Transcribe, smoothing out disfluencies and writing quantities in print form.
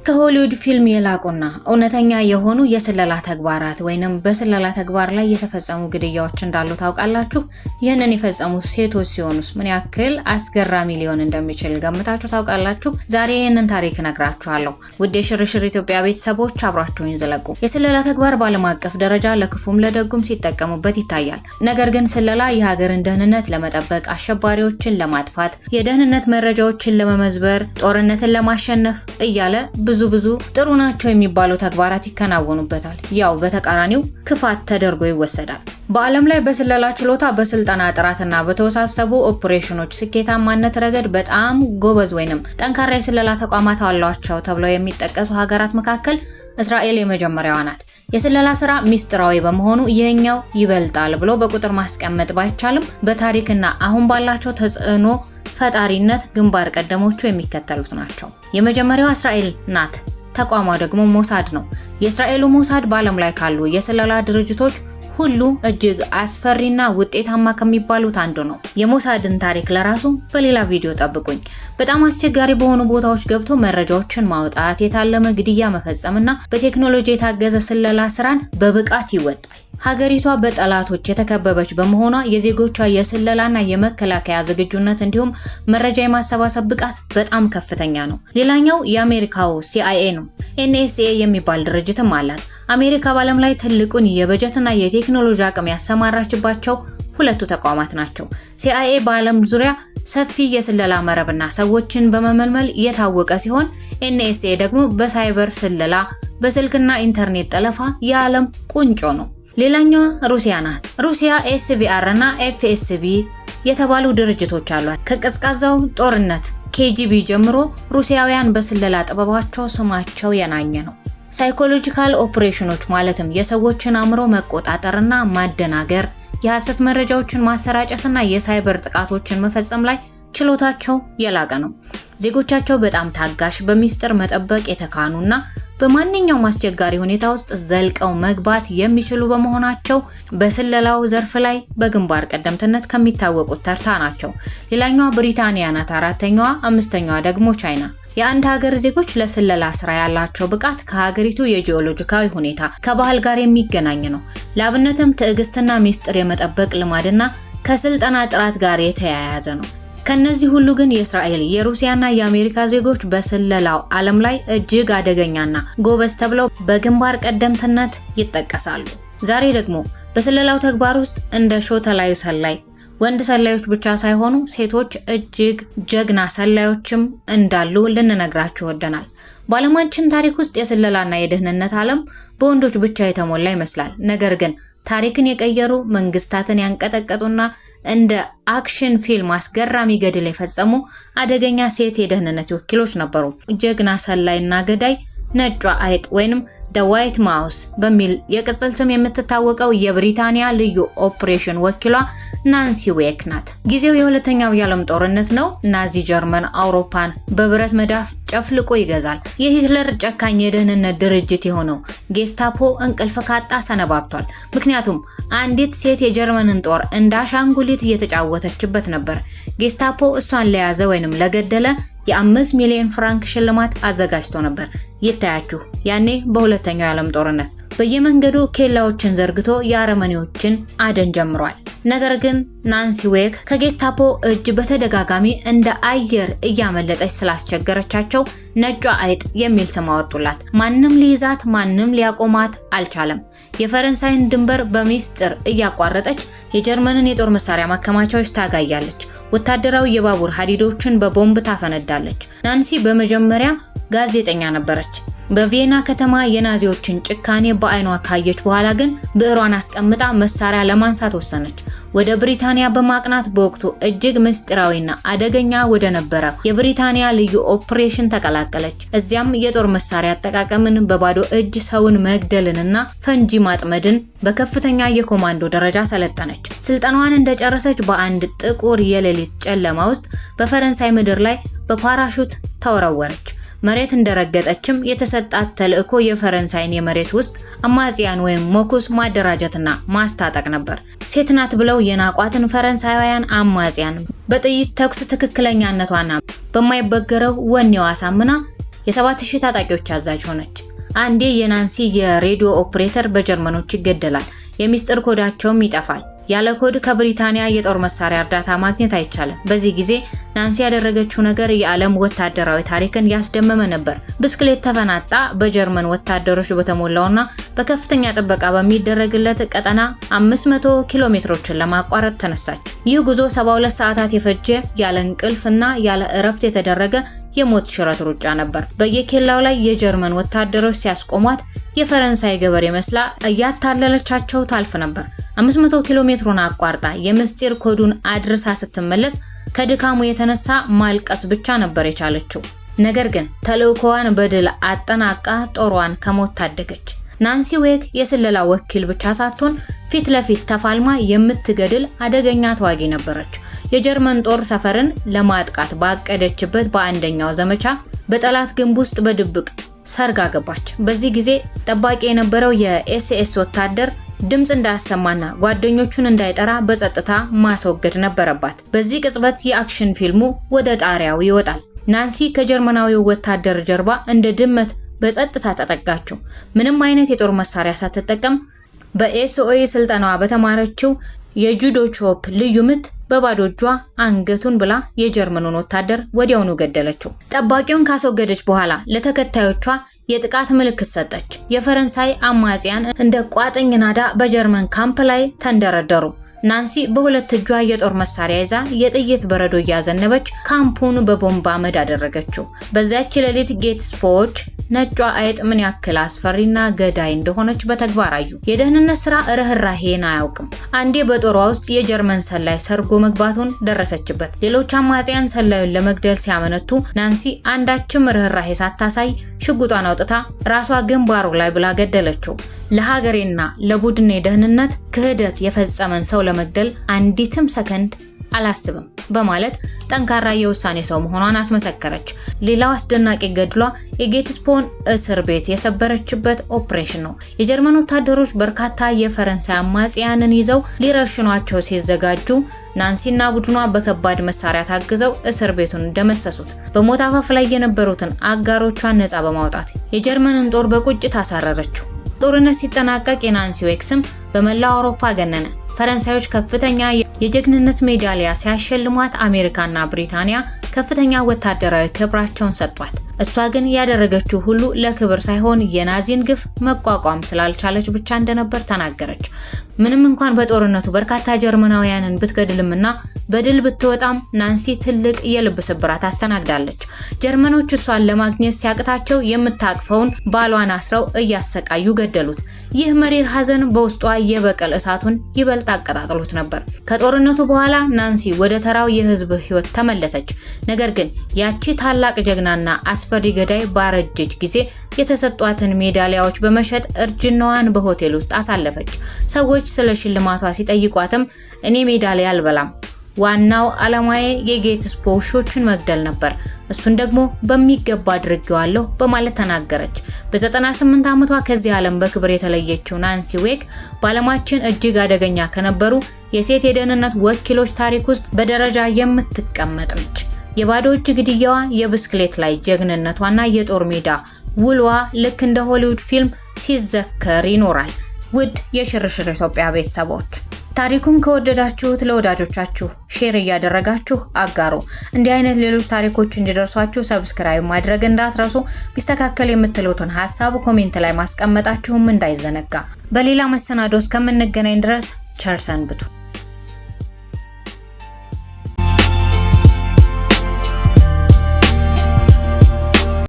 ከሆሊውድ ፊልም የላቁና እውነተኛ የሆኑ የስለላ ተግባራት ወይንም በስለላ ተግባር ላይ የተፈጸሙ ግድያዎች እንዳሉ ታውቃላችሁ? ይህንን የፈጸሙ ሴቶች ሲሆኑስ ምን ያክል አስገራሚ ሊሆን እንደሚችል ገምታችሁ ታውቃላችሁ? ዛሬ ይህንን ታሪክ እነግራችኋለሁ። ውድ የሽርሽር ኢትዮጵያ ቤተሰቦች አብራችሁኝ ዝለቁ። የስለላ ተግባር በዓለም አቀፍ ደረጃ ለክፉም ለደጉም ሲጠቀሙበት ይታያል። ነገር ግን ስለላ የሀገርን ደህንነት ለመጠበቅ፣ አሸባሪዎችን ለማጥፋት፣ የደህንነት መረጃዎችን ለመመዝበር፣ ጦርነትን ለማሸነፍ እያለ ብዙ ጥሩ ናቸው የሚባሉ ተግባራት ይከናወኑበታል። ያው በተቃራኒው ክፋት ተደርጎ ይወሰዳል። በዓለም ላይ በስለላ ችሎታ፣ በስልጠና ጥራትና በተወሳሰቡ ኦፕሬሽኖች ስኬታማነት ረገድ በጣም ጎበዝ ወይንም ጠንካራ የስለላ ተቋማት አሏቸው ተብለው የሚጠቀሱ ሀገራት መካከል እስራኤል የመጀመሪያዋ ናት። የስለላ ስራ ሚስጥራዊ በመሆኑ ይሄኛው ይበልጣል ብሎ በቁጥር ማስቀመጥ ባይቻልም በታሪክና አሁን ባላቸው ተጽዕኖ ፈጣሪነት ግንባር ቀደሞቹ የሚከተሉት ናቸው። የመጀመሪያው እስራኤል ናት። ተቋሟ ደግሞ ሞሳድ ነው። የእስራኤሉ ሞሳድ በዓለም ላይ ካሉ የስለላ ድርጅቶች ሁሉ እጅግ አስፈሪና ውጤታማ ከሚባሉት አንዱ ነው። የሞሳድን ታሪክ ለራሱ በሌላ ቪዲዮ ጠብቁኝ። በጣም አስቸጋሪ በሆኑ ቦታዎች ገብቶ መረጃዎችን ማውጣት፣ የታለመ ግድያ መፈጸምና በቴክኖሎጂ የታገዘ ስለላ ስራን በብቃት ይወጣል። ሀገሪቷ በጠላቶች የተከበበች በመሆኗ የዜጎቿ የስለላና የመከላከያ ዝግጁነት እንዲሁም መረጃ የማሰባሰብ ብቃት በጣም ከፍተኛ ነው። ሌላኛው የአሜሪካው CIA ነው። NSA የሚባል ድርጅትም አላት። አሜሪካ በዓለም ላይ ትልቁን የበጀትና የቴክኖሎጂ አቅም ያሰማራችባቸው ሁለቱ ተቋማት ናቸው። CIA በዓለም ዙሪያ ሰፊ የስለላ መረብና ሰዎችን በመመልመል የታወቀ ሲሆን NSA ደግሞ በሳይበር ስለላ፣ በስልክና ኢንተርኔት ጠለፋ የዓለም ቁንጮ ነው። ሌላኛዋ ሩሲያ ናት። ሩሲያ SVR እና FSB የተባሉ ድርጅቶች አሏት። ከቀዝቃዛው ጦርነት KGB ጀምሮ ሩሲያውያን በስለላ ጥበባቸው ስማቸው የናኘ ነው። ሳይኮሎጂካል ኦፕሬሽኖች ማለትም የሰዎችን አእምሮ መቆጣጠርና ማደናገር፣ የሐሰት መረጃዎችን ማሰራጨትና የሳይበር ጥቃቶችን መፈጸም ላይ ችሎታቸው የላቀ ነው። ዜጎቻቸው በጣም ታጋሽ፣ በሚስጥር መጠበቅ የተካኑና በማንኛውም አስቸጋሪ ሁኔታ ውስጥ ዘልቀው መግባት የሚችሉ በመሆናቸው በስለላው ዘርፍ ላይ በግንባር ቀደምትነት ከሚታወቁት ተርታ ናቸው። ሌላኛዋ ብሪታንያ ናት። አራተኛዋ፣ አምስተኛዋ ደግሞ ቻይና። የአንድ ሀገር ዜጎች ለስለላ ስራ ያላቸው ብቃት ከሀገሪቱ የጂኦሎጂካዊ ሁኔታ፣ ከባህል ጋር የሚገናኝ ነው። ለአብነትም ትዕግስትና ሚስጥር የመጠበቅ ልማድና ከስልጠና ጥራት ጋር የተያያዘ ነው። ከነዚህ ሁሉ ግን የእስራኤል፣ የሩሲያና የአሜሪካ ዜጎች በስለላው ዓለም ላይ እጅግ አደገኛና ጎበዝ ተብለው በግንባር ቀደምትነት ይጠቀሳሉ። ዛሬ ደግሞ በስለላው ተግባር ውስጥ እንደ ሾተላዩ ሰላይ ወንድ ሰላዮች ብቻ ሳይሆኑ ሴቶች እጅግ ጀግና ሰላዮችም እንዳሉ ልንነግራችሁ ወደናል። በዓለማችን ታሪክ ውስጥ የስለላና የደህንነት ዓለም በወንዶች ብቻ የተሞላ ይመስላል። ነገር ግን ታሪክን የቀየሩ፣ መንግስታትን ያንቀጠቀጡና እንደ አክሽን ፊልም አስገራሚ ገድል የፈጸሙ አደገኛ ሴት የደህንነት ወኪሎች ነበሩ። ጀግና ሰላይና ገዳይ ነጯ አይጥ ወይንም The White Mouse በሚል የቅጽል ስም የምትታወቀው የብሪታንያ ልዩ ኦፕሬሽን ወኪሏ ናንሲ ዌክ ናት። ጊዜው የሁለተኛው የዓለም ጦርነት ነው። ናዚ ጀርመን አውሮፓን በብረት መዳፍ ጨፍልቆ ይገዛል። የሂትለር ጨካኝ የደህንነት ድርጅት የሆነው ጌስታፖ እንቅልፍ ካጣ ሰነባብቷል። ምክንያቱም አንዲት ሴት የጀርመንን ጦር እንደ አሻንጉሊት እየተጫወተችበት ነበር። ጌስታፖ እሷን ለያዘ ወይንም ለገደለ የ5 ሚሊዮን ፍራንክ ሽልማት አዘጋጅቶ ነበር። ይታያችሁ፣ ያኔ በሁለተኛው የዓለም ጦርነት በየመንገዱ ኬላዎችን ዘርግቶ የአረመኔዎችን አደን ጀምሯል። ነገር ግን ናንሲ ዌክ ከጌስታፖ እጅ በተደጋጋሚ እንደ አየር እያመለጠች ስላስቸገረቻቸው ነጯ አይጥ የሚል ስም አወጡላት። ማንም ሊይዛት፣ ማንም ሊያቆማት አልቻለም። የፈረንሳይን ድንበር በሚስጥር እያቋረጠች የጀርመንን የጦር መሳሪያ ማከማቻዎች ታጋያለች። ወታደራዊ የባቡር ሀዲዶችን በቦምብ ታፈነዳለች። ናንሲ በመጀመሪያ ጋዜጠኛ ነበረች። በቪየና ከተማ የናዚዎችን ጭካኔ በአይኗ ካየች በኋላ ግን ብዕሯን አስቀምጣ መሳሪያ ለማንሳት ወሰነች። ወደ ብሪታንያ በማቅናት በወቅቱ እጅግ ምስጢራዊና አደገኛ ወደ ነበረ የብሪታንያ ልዩ ኦፕሬሽን ተቀላቀለች። እዚያም የጦር መሳሪያ አጠቃቀምን፣ በባዶ እጅ ሰውን መግደልንና ፈንጂ ማጥመድን በከፍተኛ የኮማንዶ ደረጃ ሰለጠነች። ስልጠናዋን እንደጨረሰች በአንድ ጥቁር የሌሊት ጨለማ ውስጥ በፈረንሳይ ምድር ላይ በፓራሹት ተወረወረች። መሬት እንደረገጠችም የተሰጣት ተልእኮ የፈረንሳይን የመሬት ውስጥ አማጽያን ወይም ሞኩስ ማደራጀትና ማስታጠቅ ነበር። ሴት ናት ብለው የናቋትን ፈረንሳያውያን አማጽያን በጥይት ተኩስ ትክክለኛነቷና በማይበገረው ወኔዋ አሳምና የ7000 ታጣቂዎች አዛዥ ሆነች። አንዴ የናንሲ የሬዲዮ ኦፕሬተር በጀርመኖች ይገደላል። የሚስጥር ኮዳቸውም ይጠፋል። ያለ ኮድ ከብሪታንያ የጦር መሳሪያ እርዳታ ማግኘት አይቻልም። በዚህ ጊዜ ናንሲ ያደረገችው ነገር የዓለም ወታደራዊ ታሪክን ያስደመመ ነበር። ብስክሌት ተፈናጣ በጀርመን ወታደሮች በተሞላውና በከፍተኛ ጥበቃ በሚደረግለት ቀጠና 500 ኪሎ ሜትሮችን ለማቋረጥ ተነሳች። ይህ ጉዞ 72 ሰዓታት የፈጀ ያለ እንቅልፍና ያለ እረፍት የተደረገ የሞት ሽረት ሩጫ ነበር። በየኬላው ላይ የጀርመን ወታደሮች ሲያስቆሟት የፈረንሳይ ገበሬ መስላ እያታለለቻቸው ታልፍ ነበር። 500 ኪሎ ሜትሩን አቋርጣ የምስጢር ኮዱን አድርሳ ስትመለስ ከድካሙ የተነሳ ማልቀስ ብቻ ነበር የቻለችው። ነገር ግን ተልእኮዋን በድል አጠናቃ ጦሯን ከሞት ታደገች። ናንሲ ዌክ የስለላ ወኪል ብቻ ሳትሆን ፊት ለፊት ተፋልማ የምትገድል አደገኛ ተዋጊ ነበረች። የጀርመን ጦር ሰፈርን ለማጥቃት ባቀደችበት በአንደኛው ዘመቻ በጠላት ግንብ ውስጥ በድብቅ ሰርጋ ገባች። በዚህ ጊዜ ጠባቂ የነበረው የኤስኤስ ወታደር ድምጽ እንዳያሰማና ጓደኞቹን እንዳይጠራ በጸጥታ ማስወገድ ነበረባት። በዚህ ቅጽበት የአክሽን ፊልሙ ወደ ጣሪያው ይወጣል። ናንሲ ከጀርመናዊው ወታደር ጀርባ እንደ ድመት በጸጥታ ተጠጋችው። ምንም አይነት የጦር መሳሪያ ሳትጠቀም በኤስኦኢ ስልጠናዋ በተማረችው የጁዶ ቾፕ ልዩ ምት በባዶ እጇ አንገቱን ብላ የጀርመኑን ወታደር ወዲያውኑ ገደለችው። ጠባቂውን ካስወገደች በኋላ ለተከታዮቿ የጥቃት ምልክት ሰጠች። የፈረንሳይ አማጽያን እንደ ቋጥኝ ናዳ በጀርመን ካምፕ ላይ ተንደረደሩ። ናንሲ በሁለት እጇ የጦር መሳሪያ ይዛ የጥይት በረዶ እያዘነበች ካምፑን በቦምብ አመድ አደረገችው። በዚያች ሌሊት ጌትስፖዎች ነጯ አይጥ ምን ያክል አስፈሪና ገዳይ እንደሆነች በተግባር አዩ። የደህንነት ስራ ርህራሄን አያውቅም። አንዴ በጦሯ ውስጥ የጀርመን ሰላይ ሰርጎ መግባቱን ደረሰችበት። ሌሎች አማጽያን ሰላዩን ለመግደል ሲያመነቱ ናንሲ አንዳችም ርህራሄ ሳታሳይ ሽጉጧን አውጥታ ራሷ ግንባሩ ላይ ብላ ገደለችው። ለሀገሬና ለቡድኔ ደህንነት ክህደት የፈጸመን ሰው ለመግደል አንዲትም ሰከንድ አላስብም በማለት ጠንካራ የውሳኔ ሰው መሆኗን አስመሰከረች። ሌላው አስደናቂ ገድሏ የጌትስፖን እስር ቤት የሰበረችበት ኦፕሬሽን ነው። የጀርመን ወታደሮች በርካታ የፈረንሳይ አማጽያንን ይዘው ሊረሽኗቸው ሲዘጋጁ ናንሲና ቡድኗ በከባድ መሳሪያ ታግዘው እስር ቤቱን ደመሰሱት። በሞት አፋፍ ላይ የነበሩትን አጋሮቿን ነፃ በማውጣት የጀርመንን ጦር በቁጭት አሳረረችው። ጦርነት ሲጠናቀቅ የናንሲ ዌክ ስም በመላው አውሮፓ ገነነ። ፈረንሳዮች ከፍተኛ የጀግንነት ሜዳሊያ ሲያሸልሟት፣ አሜሪካና ብሪታንያ ከፍተኛ ወታደራዊ ክብራቸውን ሰጧት። እሷ ግን ያደረገችው ሁሉ ለክብር ሳይሆን የናዚን ግፍ መቋቋም ስላልቻለች ብቻ እንደነበር ተናገረች። ምንም እንኳን በጦርነቱ በርካታ ጀርመናውያንን ብትገድልምና በድል ብትወጣም ናንሲ ትልቅ የልብ ስብራት አስተናግዳለች። ጀርመኖች እሷን ለማግኘት ሲያቅታቸው የምታቅፈውን ባሏን አስረው እያሰቃዩ ገደሉት። ይህ መሪር ሐዘን በውስጧ የበቀል እሳቱን ይበልጥ አቀጣጥሎት ነበር። ከጦርነቱ በኋላ ናንሲ ወደ ተራው የህዝብ ህይወት ተመለሰች። ነገር ግን ያቺ ታላቅ ጀግናና አስፈሪ ገዳይ ባረጀች ጊዜ የተሰጧትን ሜዳሊያዎች በመሸጥ እርጅናዋን በሆቴል ውስጥ አሳለፈች። ሰዎች ስለ ሽልማቷ ሲጠይቋትም እኔ ሜዳሊያ አልበላም፣ ዋናው ዓላማዬ የጌትስፖ ውሾችን መግደል ነበር፣ እሱን ደግሞ በሚገባ አድርጌዋለሁ በማለት ተናገረች። በ98 ዓመቷ ከዚህ ዓለም በክብር የተለየችው ናንሲ ዌክ በዓለማችን እጅግ አደገኛ ከነበሩ የሴት የደህንነት ወኪሎች ታሪክ ውስጥ በደረጃ የምትቀመጥ ነች። የባዶ እጅ ግድያዋ፣ የብስክሌት ላይ ጀግንነቷና የጦር ሜዳ ውሏ ልክ እንደ ሆሊውድ ፊልም ሲዘከር ይኖራል። ውድ የሽርሽር ኢትዮጵያ ቤተሰቦች ታሪኩን ከወደዳችሁት ለወዳጆቻችሁ ሼር እያደረጋችሁ አጋሩ። እንዲህ አይነት ሌሎች ታሪኮች እንዲደርሷችሁ ሰብስክራይብ ማድረግ እንዳትረሱ። ቢስተካከል የምትሉትን ሐሳብ ኮሜንት ላይ ማስቀመጣችሁም እንዳይዘነጋ። በሌላ መሰናዶ እስከምንገናኝ ድረስ ቸር ሰንብቱ።